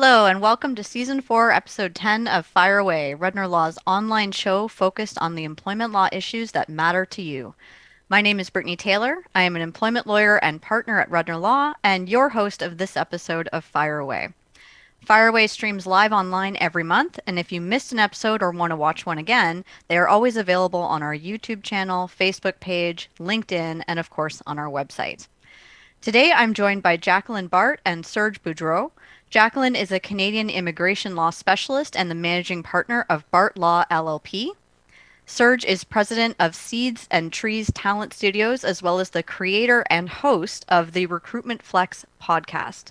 Hello, and welcome to Season 4, Episode 10 of Fire Away, Rudner Law's online show focused on the employment law issues that matter to you. My name is Brittany Taylor. I am an employment lawyer and partner at Rudner Law, and your host of this episode of Fire Away. Fire Away streams live online every month, and if you missed an episode or want to watch one again, they are always available on our YouTube channel, Facebook page, LinkedIn, and of course on our website. Today, I'm joined by Jacqueline Bart and Serge Boudreau. Jacqueline is a Canadian immigration law specialist and the managing partner of Bart Law LLP. Serge is president of Seeds and Trees Talent Studios, as well as the creator and host of the Recruitment Flex podcast.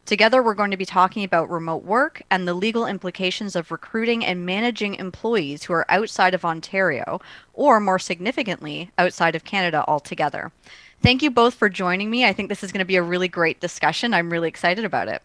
Together, we're going to be talking about remote work and the legal implications of recruiting and managing employees who are outside of Ontario, or more significantly, outside of Canada altogether. Thank you both for joining me. I think this is going to be a really great discussion. I'm really excited about it.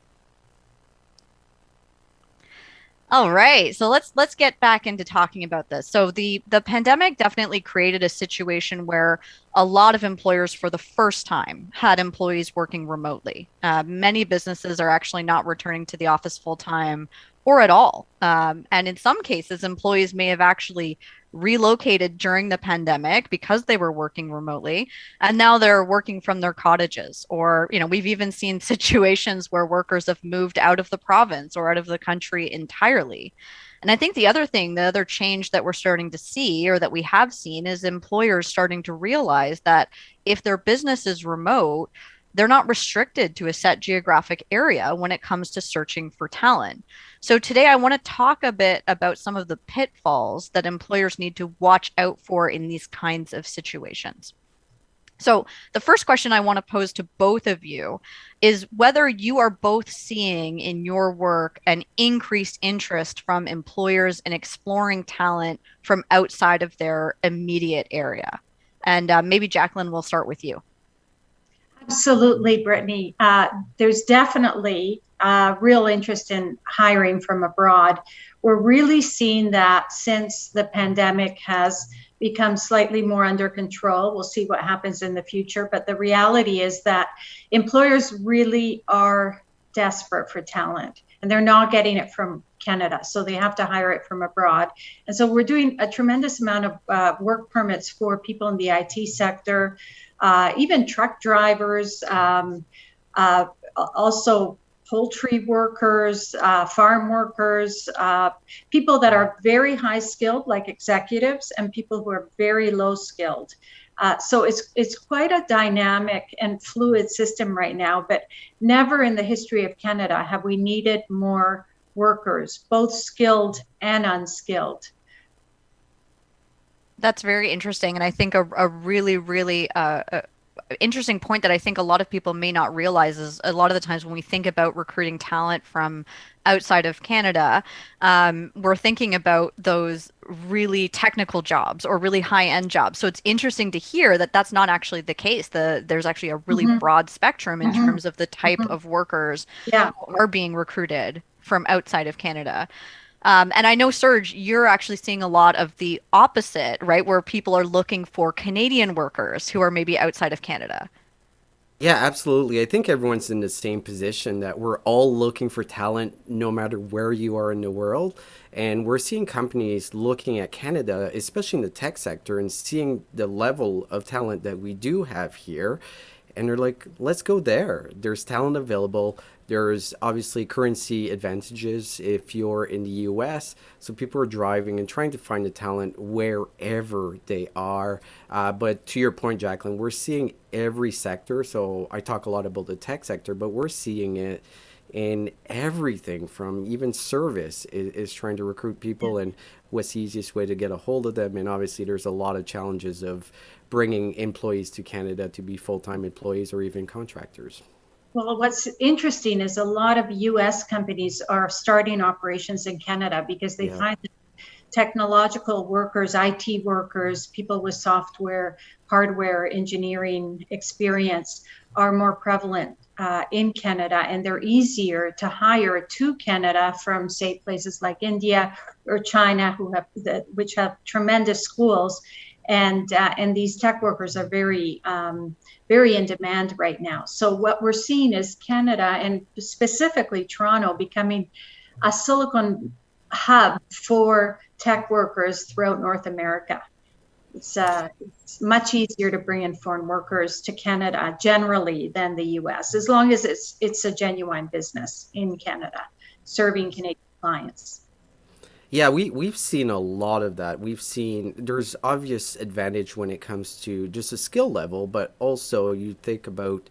All right, so let's get back into talking about this. So the pandemic definitely created a situation where a lot of employers for the first time had employees working remotely. Many businesses are actually not returning to the office full time or at all. And in some cases, employees may have actually relocated during the pandemic because they were working remotely, and now they're working from their cottages. Or, we've even seen situations where workers have moved out of the province or out of the country entirely. And I think the other change that we're starting to see, or that we have seen, is employers starting to realize that if their business is remote, they're not restricted to a set geographic area when it comes to searching for talent. So today I want to talk a bit about some of the pitfalls that employers need to watch out for in these kinds of situations. So the first question I want to pose to both of you is whether you are both seeing in your work an increased interest from employers in exploring talent from outside of their immediate area. And maybe Jacqueline, we'll start with you. Absolutely, Brittany. There's definitely real interest in hiring from abroad. We're really seeing that since the pandemic has become slightly more under control. We'll see what happens in the future. But the reality is that employers really are desperate for talent, and they're not getting it from Canada, so they have to hire it from abroad. And so we're doing a tremendous amount of work permits for people in the IT sector, even truck drivers, also poultry workers, farm workers, people that are very high skilled, like executives, and people who are very low skilled. So it's quite a dynamic and fluid system right now, but never in the history of Canada have we needed more workers, both skilled and unskilled. That's very interesting. And I think a really, really interesting point that I think a lot of people may not realize is a lot of the times when we think about recruiting talent from outside of Canada, we're thinking about those really technical jobs or really high-end jobs. So it's interesting to hear that that's not actually the case. There's actually a really broad spectrum in terms of the type of workers who are being recruited from outside of Canada. And I know, Serge, you're actually seeing a lot of the opposite, right? Where people are looking for Canadian workers who are maybe outside of Canada. Yeah, absolutely. I think everyone's in the same position that we're all looking for talent no matter where you are in the world. And we're seeing companies looking at Canada, especially in the tech sector, and seeing the level of talent that we do have here. And they're like, let's go there. There's talent available. There's obviously currency advantages if you're in the US. So people are driving and trying to find the talent wherever they are. But to your point, Jacqueline, we're seeing every sector. So I talk a lot about the tech sector, but we're seeing it in everything from even service is trying to recruit people and what's the easiest way to get a hold of them. And obviously there's a lot of challenges of bringing employees to Canada to be full-time employees or even contractors. Well, what's interesting is a lot of US companies are starting operations in Canada because they find that technological workers, IT workers, people with software, hardware, engineering experience are more prevalent in Canada, and they're easier to hire to Canada from, say, places like India or China, which have tremendous schools. And these tech workers are very in demand right now. So what we're seeing is Canada, and specifically Toronto, becoming a silicon hub for tech workers throughout North America. It's much easier to bring in foreign workers to Canada generally than the US, as long as it's a genuine business in Canada, serving Canadian clients. Yeah, we've seen a lot of that. We've seen there's obvious advantage when it comes to just a skill level, but also you think about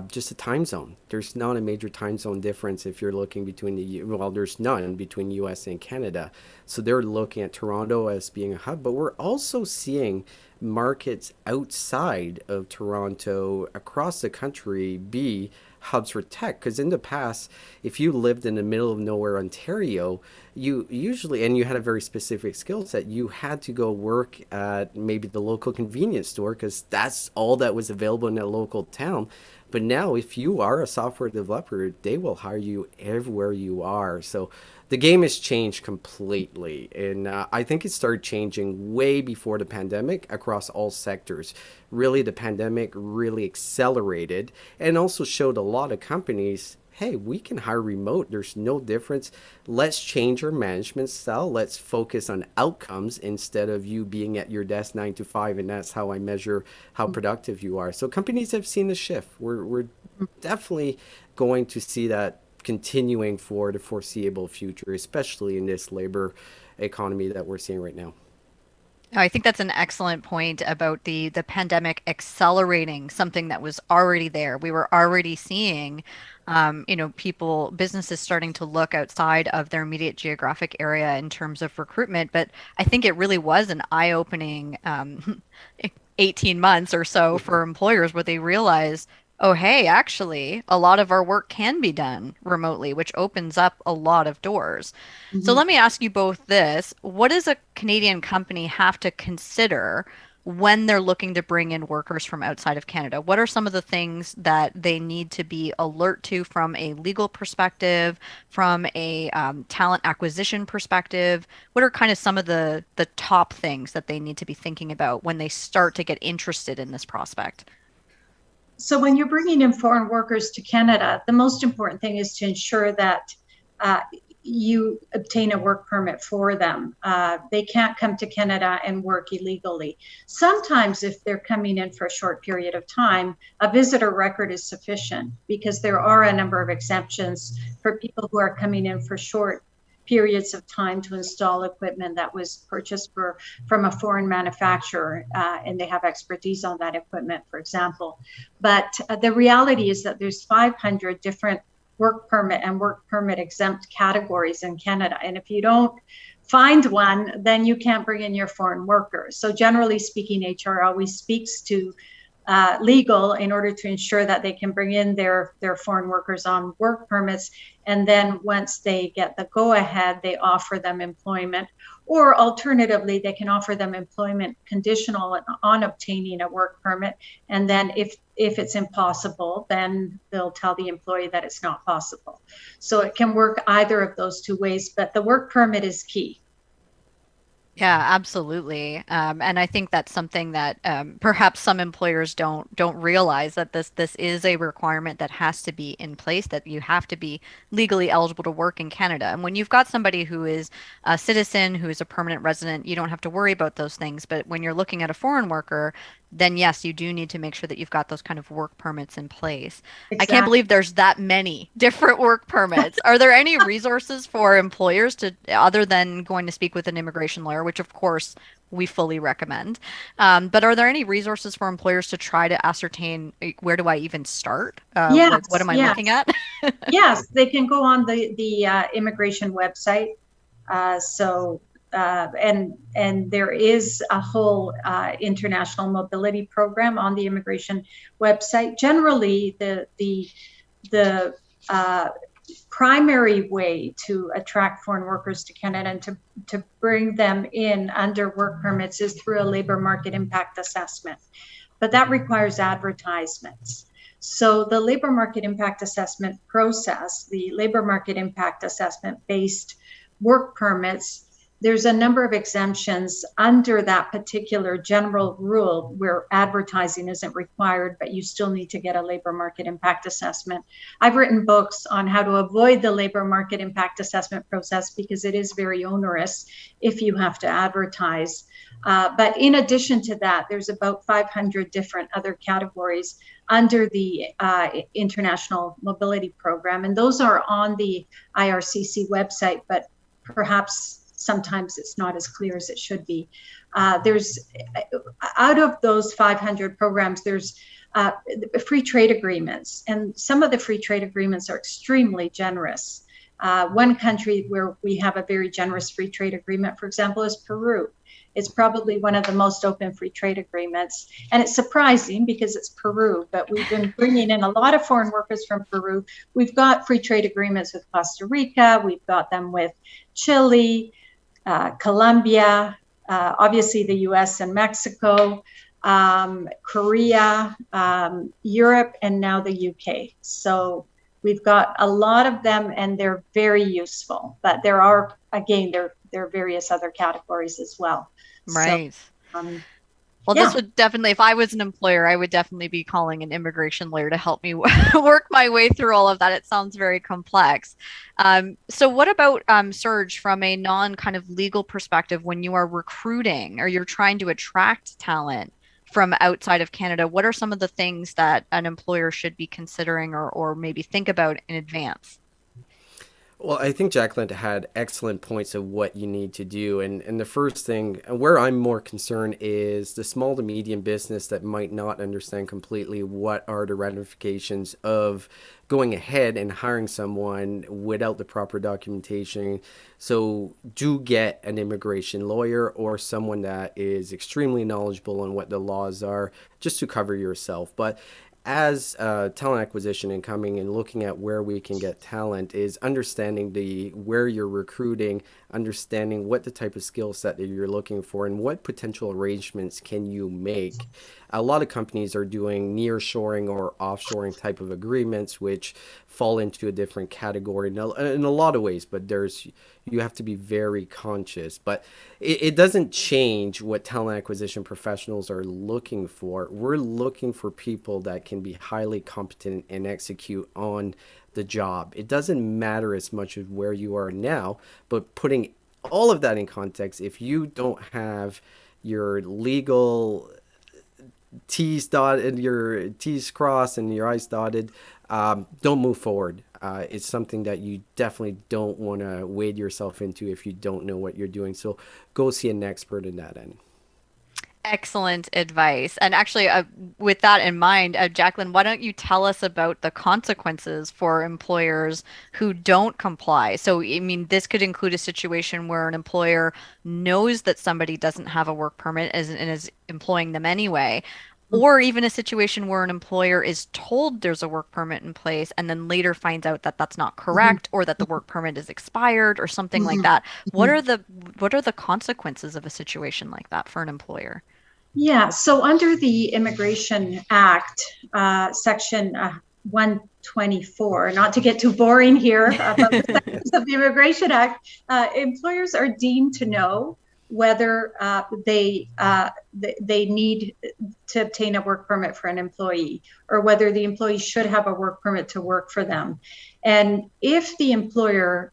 just a time zone. There's not a major time zone difference if you're looking between well, there's none between US and Canada. So they're looking at Toronto as being a hub, but we're also seeing markets outside of Toronto across the country be hubs for tech. Because in the past, if you lived in the middle of nowhere Ontario, you usually, and you had a very specific skill set, you had to go work at maybe the local convenience store because that's all that was available in that local town. But now, if you are a software developer, they will hire you everywhere you are. So the game has changed completely. And I think it started changing way before the pandemic across all sectors. Really, the pandemic really accelerated and also showed a lot of companies, hey, we can hire remote. There's no difference. Let's change our management style. Let's focus on outcomes instead of you being at your desk 9 to 5. And that's how I measure how productive you are. So companies have seen the shift. We're definitely going to see that continuing for the foreseeable future, especially in this labor economy that we're seeing right now. I think that's an excellent point about the pandemic accelerating something that was already there. We were already seeing, people, businesses starting to look outside of their immediate geographic area in terms of recruitment. But I think it really was an eye-opening 18 months or so for employers where they realized, oh, hey, actually, a lot of our work can be done remotely, which opens up a lot of doors. So Mhm. let me ask you both this. What does a Canadian company have to consider when they're looking to bring in workers from outside of Canada? What are some of the things that they need to be alert to from a legal perspective, from a talent acquisition perspective? What are kind of some of the top things that they need to be thinking about when they start to get interested in this prospect? So when you're bringing in foreign workers to Canada, the most important thing is to ensure that uh, you obtain a work permit for them. They can't come to Canada and work illegally. Sometimes if they're coming in for a short period of time, a visitor record is sufficient because there are a number of exemptions for people who are coming in for short periods of time to install equipment that was purchased from a foreign manufacturer, and they have expertise on that equipment, for example. But the reality is that there's 500 different work permit and work permit exempt categories in Canada. And if you don't find one, then you can't bring in your foreign workers. So generally speaking, HR always speaks to legal in order to ensure that they can bring in their foreign workers on work permits. And then once they get the go ahead, they offer them employment. Or alternatively, they can offer them employment conditional on obtaining a work permit. And then if it's impossible, then they'll tell the employee that it's not possible. So it can work either of those two ways, but the work permit is key. Yeah, absolutely. And I think that's something that perhaps some employers don't realize that this is a requirement that has to be in place, that you have to be legally eligible to work in Canada. And when you've got somebody who is a citizen, who is a permanent resident, you don't have to worry about those things. But when you're looking at a foreign worker, then yes, you do need to make sure that you've got those kind of work permits in place. I can't Exactly. believe there's that many different work permits. Are there any resources for employers to, other than going to speak with an immigration lawyer, which of course we fully recommend, but are there any resources for employers to try to ascertain where do I even start? Like, what Yes, am I looking yes. at? Yes, they can go on the immigration website. And there is a whole international mobility program on the immigration website. Generally, the primary way to attract foreign workers to Canada and to bring them in under work permits is through a labor market impact assessment. But that requires advertisements. So the labor market impact assessment process, the labor market impact assessment based work permits there's a number of exemptions under that particular general rule where advertising isn't required, but you still need to get a labor market impact assessment. I've written books on how to avoid the labor market impact assessment process because it is very onerous if you have to advertise. But in addition to that, there's about 500 different other categories under the International Mobility Program. And those are on the IRCC website, but perhaps sometimes it's not as clear as it should be. There's, out of those 500 programs, there's free trade agreements. And some of the free trade agreements are extremely generous. One country where we have a very generous free trade agreement, for example, is Peru. It's probably one of the most open free trade agreements. And it's surprising because it's Peru, but we've been bringing in a lot of foreign workers from Peru. We've got free trade agreements with Costa Rica. We've got them with Chile, Colombia, obviously the US and Mexico, Korea, Europe, and now the UK. So we've got a lot of them and they're very useful, but there are, again, there are various other categories as well. Right. So, well, yeah. this would definitely, if I was an employer, I would definitely be calling an immigration lawyer to help me work my way through all of that. It sounds very complex. So what about Serge, from a non kind of legal perspective, when you are recruiting or you're trying to attract talent from outside of Canada, what are some of the things that an employer should be considering or maybe think about in advance? Well, I think Jacqueline had excellent points of what you need to do. And the first thing where I'm more concerned is the small to medium business that might not understand completely what are the ramifications of going ahead and hiring someone without the proper documentation. So do get an immigration lawyer or someone that is extremely knowledgeable on what the laws are, just to cover yourself. But as talent acquisition and coming and looking at where we can get talent is understanding where you're recruiting, understanding what the type of skill set that you're looking for and what potential arrangements can you make. A lot of companies are doing nearshoring or offshoring type of agreements, which fall into a different category in a lot of ways, but you have to be very conscious. But it doesn't change what talent acquisition professionals are looking for. We're looking for people that can be highly competent and execute on the job. It doesn't matter as much as where you are now, but putting all of that in context, if you don't have your legal T's dotted, your T's crossed and your I's dotted, don't move forward. It's something that you definitely don't want to wade yourself into if you don't know what you're doing. So go see an expert in that end. Excellent advice. And actually, with that in mind, Jacqueline, why don't you tell us about the consequences for employers who don't comply? So, I mean, this could include a situation where an employer knows that somebody doesn't have a work permit and is employing them anyway. Or even a situation where an employer is told there's a work permit in place and then later finds out that that's not correct or that the work permit is expired or something like that. What are the consequences of a situation like that for an employer? Yeah, so under the Immigration Act, Section 124, not to get too boring here about the sections of the Immigration Act, employers are deemed to know whether they need to obtain a work permit for an employee or whether the employee should have a work permit to work for them. And if the employer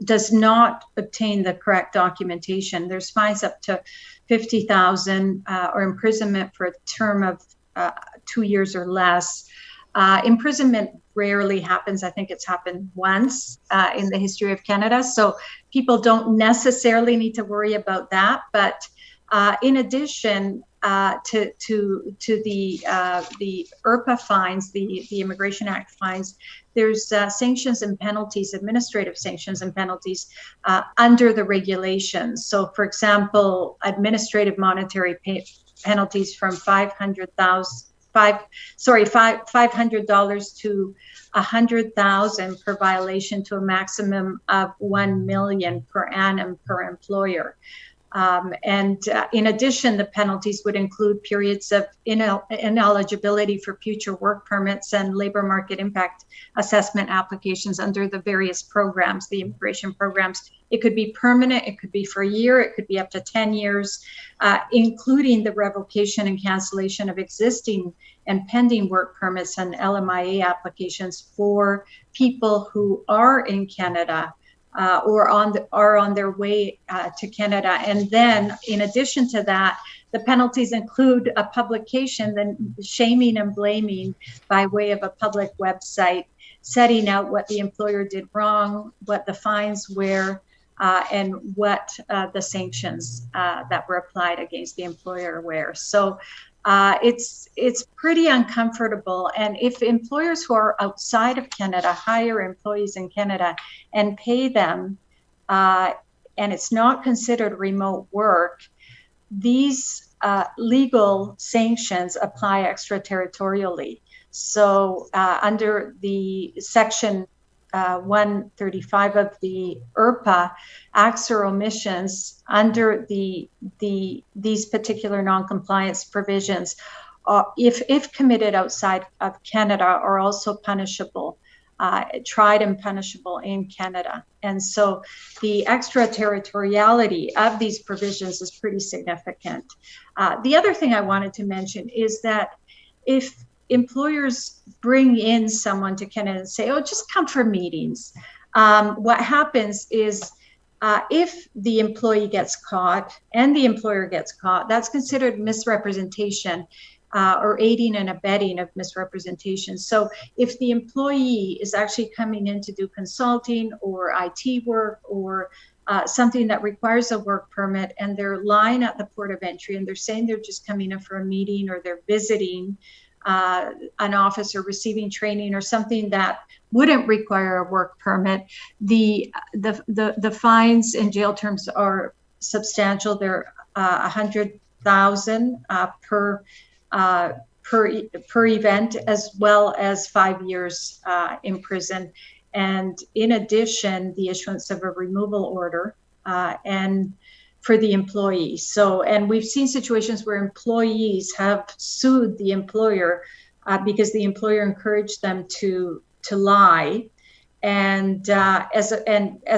does not obtain the correct documentation, there's fines up to $50,000 or imprisonment for a term of 2 years or less. Imprisonment rarely happens. I think it's happened once in the history of Canada. So people don't necessarily need to worry about that. But in addition to the IRPA fines, the Immigration Act fines, there's sanctions and penalties, administrative sanctions and penalties under the regulations. So, for example, administrative monetary penalties from $500 to $100,000 per violation to a maximum of $1 million per annum per employer. And in addition, the penalties would include periods of ineligibility for future work permits and labor market impact assessment applications under the various programs, the immigration programs It could be permanent, it could be for a year, it could be up to 10 years, including the revocation and cancellation of existing and pending work permits and LMIA applications for people who are in Canada or are on their way to Canada. And then, in addition to that, the penalties include a publication, then shaming and blaming by way of a public website, setting out what the employer did wrong, what the fines were, and what the sanctions that were applied against the employer were. So it's pretty uncomfortable. And if employers who are outside of Canada hire employees in Canada and pay them, and it's not considered remote work, these legal sanctions apply extraterritorially. So under the section 135 of the IRPA, acts or omissions under these particular non-compliance provisions, if committed outside of Canada, are also punishable, tried and punishable in Canada. And so the extraterritoriality of these provisions is pretty significant. The other thing I wanted to mention is that if employers bring in someone to Canada and say, oh, just come for meetings, what happens is if the employee gets caught and the employer gets caught, that's considered misrepresentation or aiding and abetting of misrepresentation. So if the employee is actually coming in to do consulting or IT work or something that requires a work permit, and they're lying at the port of entry and they're saying they're just coming in for a meeting or they're visiting an office or receiving training or something that wouldn't require a work permit, the fines and jail terms are substantial. They're 100,000 per event, as well as 5 years in prison. And in addition, the issuance of a removal order and for the employee. So, and we've seen situations where employees have sued the employer because the employer encouraged them to lie. And as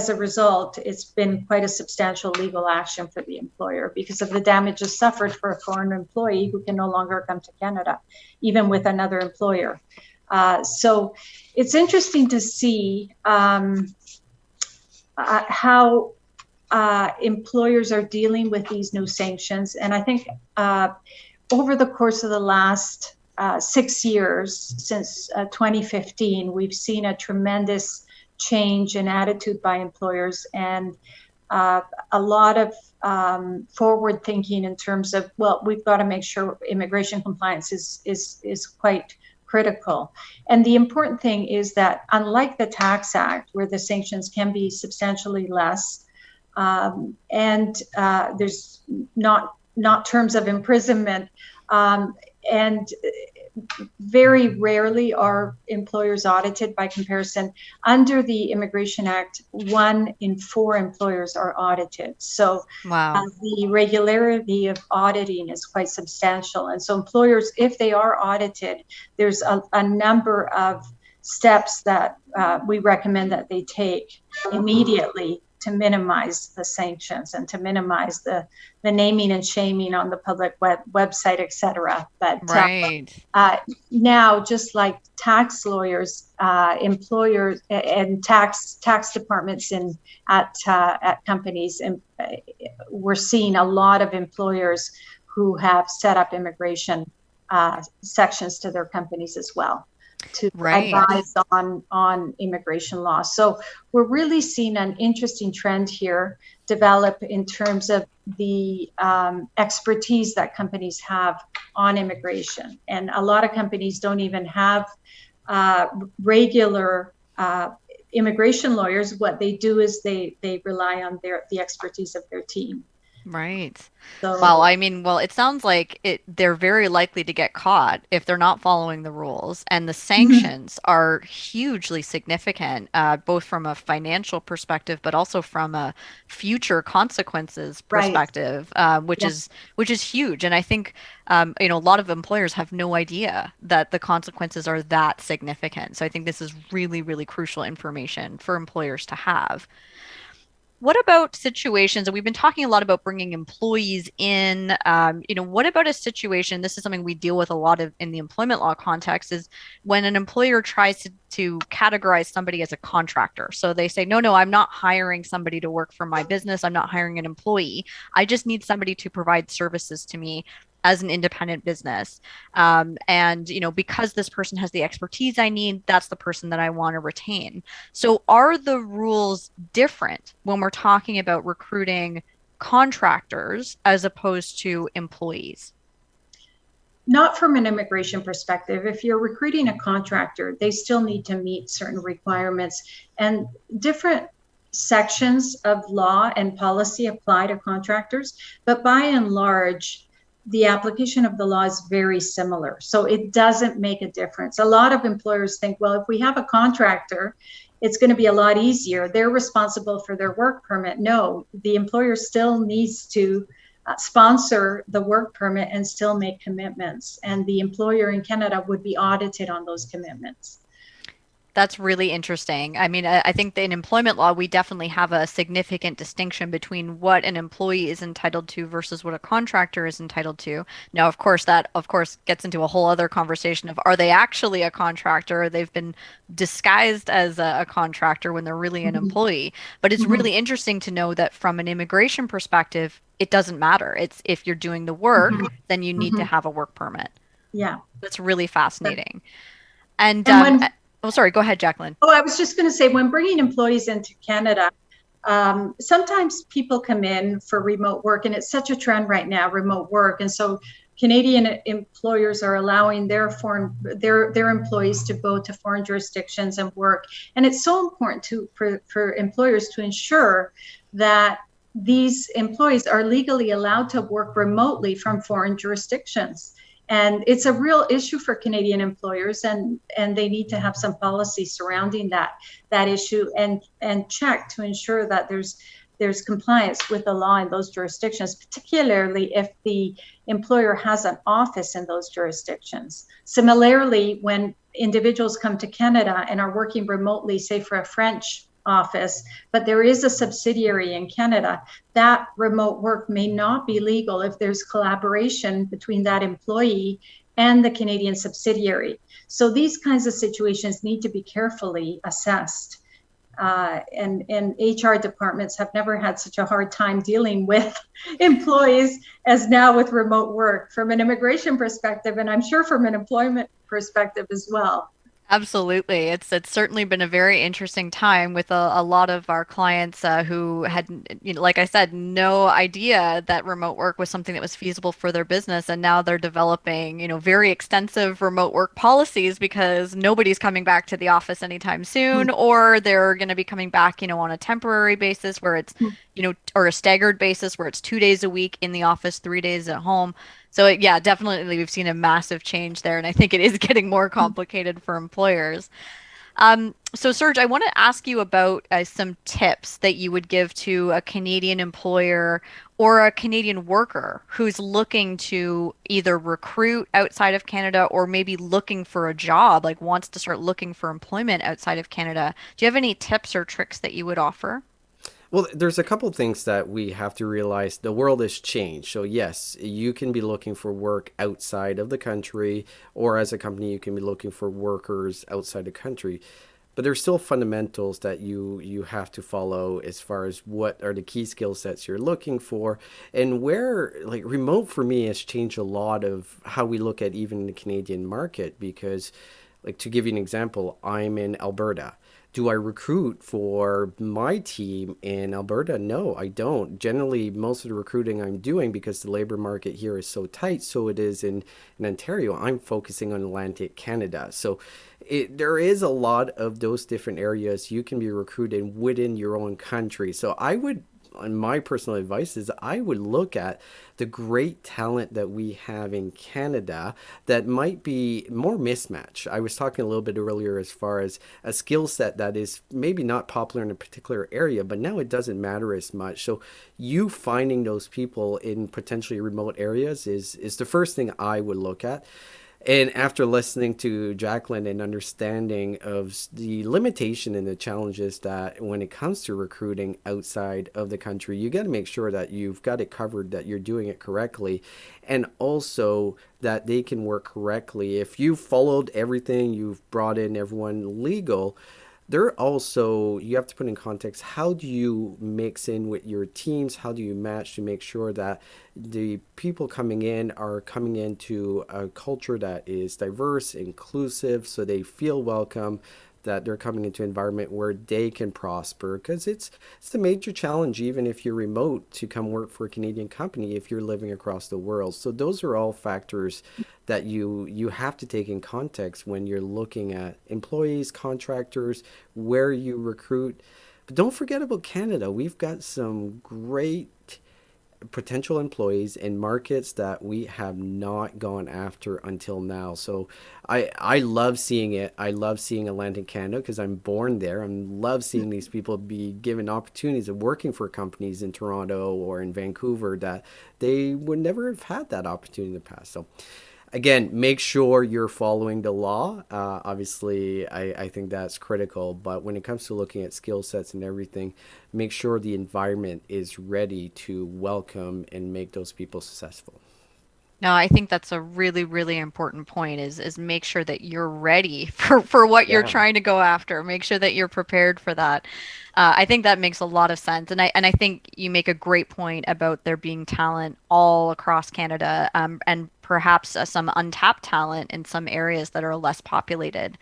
a result, it's been quite a substantial legal action for the employer because of the damages suffered for a foreign employee who can no longer come to Canada, even with another employer. So it's interesting to see how employers are dealing with these new sanctions. And I think over the course of the last 6 years, since 2015, we've seen a tremendous change in attitude by employers and a lot of forward thinking in terms of, well, we've got to make sure immigration compliance is quite critical. And the important thing is that unlike the Tax Act, where the sanctions can be substantially less, and there's not terms of imprisonment, and very rarely are employers audited by comparison. Under the Immigration Act, 1 in 4 employers are audited. So Wow. the regularity of auditing is quite substantial. And so employers, if they are audited, there's a number of steps that we recommend that they take immediately to minimize the sanctions and to minimize the naming and shaming on the public website, et cetera. But Right. now, just like tax lawyers, employers, and tax departments at companies, and we're seeing a lot of employers who have set up immigration sections to their companies as well, to Right. advise on immigration law. So we're really seeing an interesting trend here develop in terms of the expertise that companies have on immigration. And a lot of companies don't even have regular immigration lawyers. What they do is they rely on the expertise of their team. Right. So Well, I mean, well, it sounds like they're very likely to get caught if they're not following the rules. And the sanctions are hugely significant, both from a financial perspective, but also from a future consequences right. perspective, which Yeah. is huge. And I think, a lot of employers have no idea that the consequences are that significant. So I think this is really, really crucial information for employers to have. what about situations, and we've been talking a lot about bringing employees in, what about a situation, this is something we deal with a lot of in the employment law context, is when an employer tries to categorize somebody as a contractor. So they say, no, no, I'm not hiring somebody to work for my business. I'm not hiring an employee. I just need somebody to provide services to me as an independent business. And, because this person has the expertise I need, that's the person that I want to retain. So are the rules different when we're talking about recruiting contractors as opposed to employees? Not from an immigration perspective. If you're recruiting a contractor, they still need to meet certain requirements, and different sections of law and policy apply to contractors. But by and large, the application of the law is very similar. So it doesn't make a difference. A lot of employers think, well, if we have a contractor, it's going to be a lot easier. They're responsible for their work permit. No, the employer still needs to sponsor the work permit and still make commitments. And the employer in Canada would be audited on those commitments. That's really interesting. I mean, I think that in employment law, we definitely have a significant distinction between what an employee is entitled to versus what a contractor is entitled to. Now, of course, that of course gets into a whole other conversation of, are they actually a contractor? They've been disguised as a contractor when they're really an Mhm. employee. But it's Mhm. really interesting to know that from an immigration perspective, it doesn't matter. It's if you're doing the work, Mhm. then you need to Mhm. have a work permit. Yeah. That's really fascinating. And And when, oh, sorry, go ahead, Jacqueline. oh, I was just going to say, when bringing employees into Canada, sometimes people come in for remote work, and it's such a trend right now, remote work. And so Canadian employers are allowing their employees to go to foreign jurisdictions and work. And it's so important for employers to ensure that these employees are legally allowed to work remotely from foreign jurisdictions. And it's a real issue for Canadian employers, and they need to have some policy surrounding that issue, and check to ensure that there's compliance with the law in those jurisdictions, particularly if the employer has an office in those jurisdictions. Similarly, when individuals come to Canada and are working remotely, say for a French office, but there is a subsidiary in Canada, that remote work may not be legal if there's collaboration between that employee and the Canadian subsidiary. So these kinds of situations need to be carefully assessed. And HR departments have never had such a hard time dealing with employees as now with remote work, from an immigration perspective, and I'm sure from an employment perspective as well. Absolutely. It's certainly been a very interesting time with a lot of our clients who had, like I said, no idea that remote work was something that was feasible for their business, and now they're developing, very extensive remote work policies because nobody's coming back to the office anytime soon, or they're going to be coming back, on a temporary basis where it's, or a staggered basis where it's 2 days a week in the office, 3 days at home. So yeah, definitely we've seen a massive change there, and I think it is getting more complicated for employers. So Serge, I want to ask you about some tips that you would give to a Canadian employer or a Canadian worker who's looking to either recruit outside of Canada or maybe looking for a job, like wants to start looking for employment outside of Canada. Do you have any tips or tricks that you would offer? Well, there's a couple things that we have to realize. The world has changed. So, yes, you can be looking for work outside of the country, or as a company, you can be looking for workers outside the country. But there's still fundamentals that you have to follow as far as what are the key skill sets you're looking for, and where, like, remote for me has changed a lot of how we look at even the Canadian market. Because, like, to give you an example, I'm in Alberta. Do I recruit for my team in Alberta? No, I don't. Generally, most of the recruiting I'm doing, because the labor market here is so tight, so it is in Ontario, I'm focusing on Atlantic Canada. So there is a lot of those different areas you can be recruited within your own country. So I would, and my personal advice is, I would look at the great talent that we have in Canada that might be more mismatch. I was talking a little bit earlier as far as a skill set that is maybe not popular in a particular area, but now it doesn't matter as much. So you finding those people in potentially remote areas is the first thing I would look at. And after listening to Jacqueline and understanding of the limitation and the challenges that when it comes to recruiting outside of the country, you got to make sure that you've got it covered, that you're doing it correctly, and also that they can work correctly. If you've followed everything, you've brought in everyone legal, they're also, you have to put in context, how do you mix in with your teams, how do you match to make sure that the people coming in are coming into a culture that is diverse, inclusive, so they feel welcome, that they're coming into an environment where they can prosper, because it's the major challenge, even if you're remote, to come work for a Canadian company if you're living across the world. So those are all factors that you have to take in context when you're looking at employees, contractors, where you recruit. But don't forget about Canada. We've got some great potential employees in markets that we have not gone after until now. So I love seeing it. I love seeing Atlantic Canada because I'm born there. I love seeing these people be given opportunities of working for companies in Toronto or in Vancouver that they would never have had that opportunity in the past. So again, make sure you're following the law. Obviously, I think that's critical. But when it comes to looking at skill sets and everything, make sure the environment is ready to welcome and make those people successful. No, I think that's a really, really important point is make sure that you're ready for what you're Yeah. trying to go after. Make sure that you're prepared for that. I think that makes a lot of sense. And I think you make a great point about there being talent all across Canada, and perhaps some untapped talent in some areas that are less populated,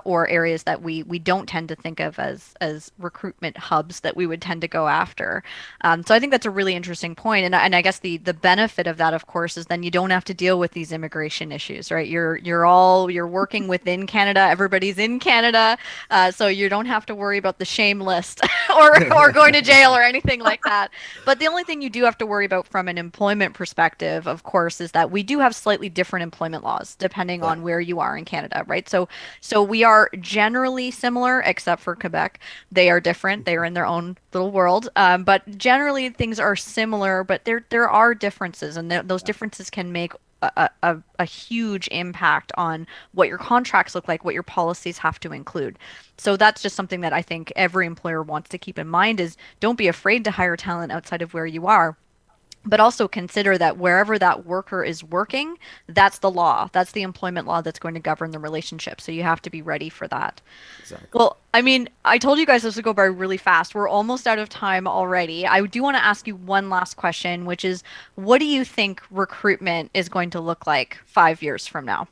or areas that we don't tend to think of as recruitment hubs that we would tend to go after. So I think that's a really interesting point. And I guess the benefit of that, of course, is then you don't have to deal with these immigration issues, right? You're working within Canada. Everybody's in Canada, so you don't have to worry about the shame list or going to jail or anything like that. But the only thing you do have to worry about from an employment perspective, of course, is that we do have slightly different employment laws depending Yeah. on where you are in Canada, right? So we are generally similar, except for Quebec. They are different. They are in their own little world. But generally, things are similar, but there are differences, and those differences can make a huge impact on what your contracts look like, what your policies have to include. So that's just something that I think every employer wants to keep in mind is don't be afraid to hire talent outside of where you are, but also consider that wherever that worker is working, that's the law. That's the employment law that's going to govern the relationship. So you have to be ready for that. Exactly. Well, I mean, I told you guys this would go by really fast. We're almost out of time already. I do want to ask you one last question, which is, what do you think recruitment is going to look like 5 years from now?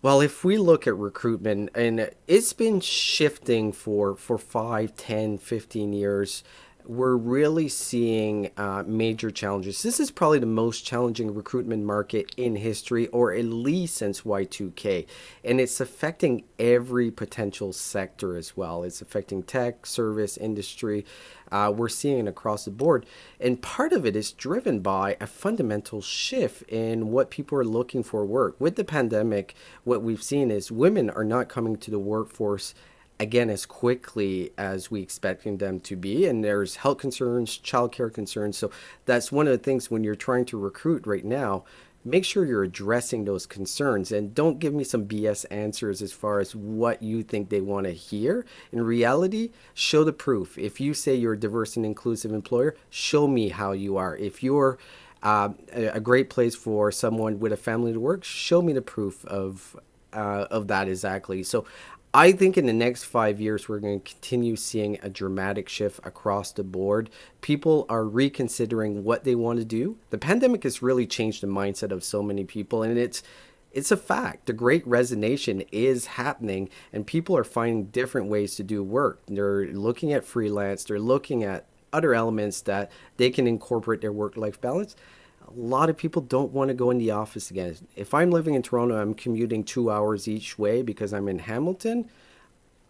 Well, if we look at recruitment, and it's been shifting for 5, 10, 15 years, we're really seeing major challenges. This is probably the most challenging recruitment market in history, or at least since Y2K. And it's affecting every potential sector as well. It's affecting tech, service, industry. We're seeing it across the board. And part of it is driven by a fundamental shift in what people are looking for work. With the pandemic, what we've seen is women are not coming to the workforce again as quickly as we expecting them to be, and there's health concerns, childcare concerns. So that's one of the things when you're trying to recruit right now, make sure you're addressing those concerns and don't give me some BS answers as far as what you think they want to hear. In reality, show the proof. If you say you're a diverse and inclusive employer, show me how you are. If you're a great place for someone with a family to work, show me the proof of that exactly. So I think in the next 5 years, we're going to continue seeing a dramatic shift across the board. People are reconsidering what they want to do. The pandemic has really changed the mindset of so many people, and it's a fact. The great resignation is happening, and people are finding different ways to do work. They're looking at freelance, they're looking at other elements that they can incorporate their work-life balance. A lot of people don't want to go in the office again. If I'm living in Toronto, I'm commuting 2 hours each way because I'm in Hamilton.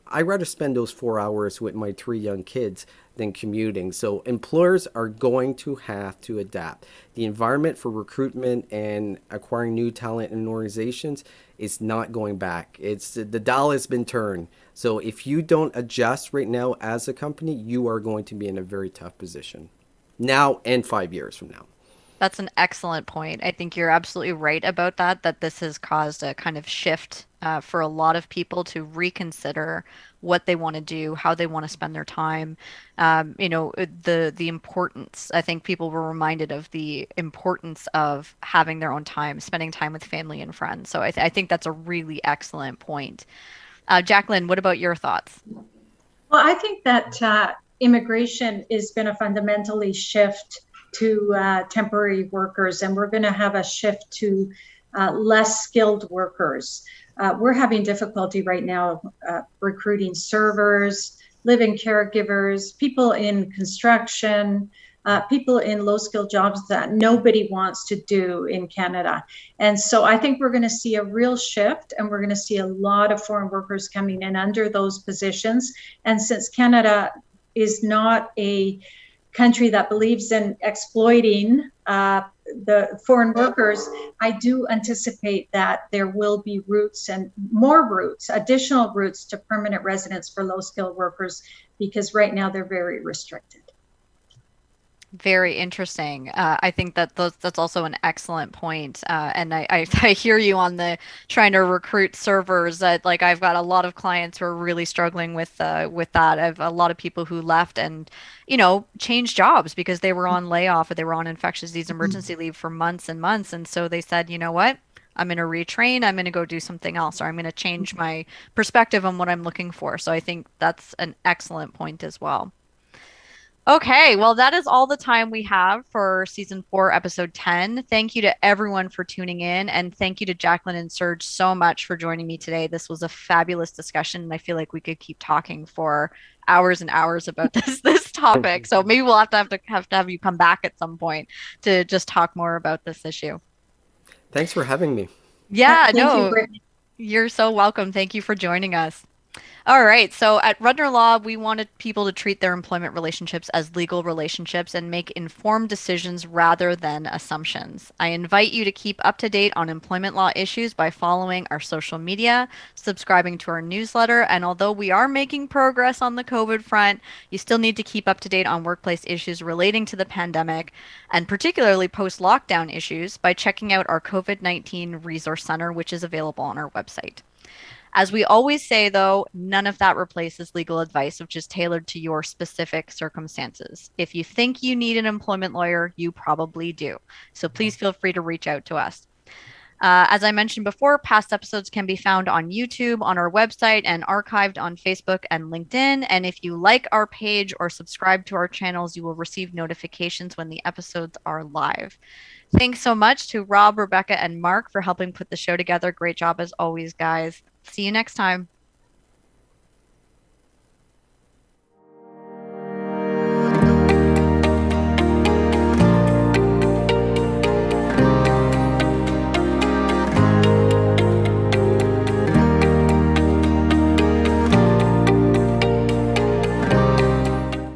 I'd rather spend those 4 hours with my three young kids than commuting. So employers are going to have to adapt. The environment for recruitment and acquiring new talent in organizations is not going back. It's the dial has been turned. So if you don't adjust right now as a company, you are going to be in a very tough position now and 5 years from now. That's an excellent point. I think you're absolutely right about that, that this has caused a kind of shift for a lot of people to reconsider what they want to do, how they want to spend their time. The importance. I think people were reminded of the importance of having their own time, spending time with family and friends. So I think that's a really excellent point. Jacqueline, what about your thoughts? Well, I think that immigration is going to fundamentally shift to temporary workers, and we're going to have a shift to less skilled workers. We're having difficulty right now recruiting servers, live-in caregivers, people in construction, people in low-skilled jobs that nobody wants to do in Canada. And so I think we're going to see a real shift, and we're going to see a lot of foreign workers coming in under those positions. And since Canada is not a country that believes in exploiting the foreign workers, I do anticipate that there will be routes and more routes, additional routes to permanent residence for low-skilled workers, because right now they're very restricted. Very interesting. I think that that's also an excellent point. And I hear you on the trying to recruit servers. That like I've got a lot of clients who are really struggling with that. I've a lot of people who left and changed jobs because they were on layoff or they were on infectious disease emergency leave for months and months. And so they said, you know what? I'm going to retrain. I'm going to go do something else, or I'm going to change my perspective on what I'm looking for. So I think that's an excellent point as well. Okay, well, that is all the time we have for season 4, episode 10. Thank you to everyone for tuning in, and thank you to Jacqueline and Serge so much for joining me today. This was a fabulous discussion, and I feel like we could keep talking for hours and hours about this topic. So maybe we'll have you come back at some point to just talk more about this issue. Thanks for having me. Yeah, Thank you, no, Brittany. you're so welcome. Thank you for joining us. All right. So at Rudner Law, we wanted people to treat their employment relationships as legal relationships and make informed decisions rather than assumptions. I invite you to keep up to date on employment law issues by following our social media, subscribing to our newsletter, and although we are making progress on the COVID front, you still need to keep up to date on workplace issues relating to the pandemic and particularly post-lockdown issues by checking out our COVID-19 Resource Center, which is available on our website. As we always say, though, none of that replaces legal advice, which is tailored to your specific circumstances. If you think you need an employment lawyer, you probably do. So please feel free to reach out to us. As I mentioned before, past episodes can be found on YouTube, on our website, and archived on Facebook and LinkedIn. And if you like our page or subscribe to our channels, you will receive notifications when the episodes are live. Thanks so much to Rob, Rebecca, and Mark for helping put the show together. Great job as always, guys. See you next time.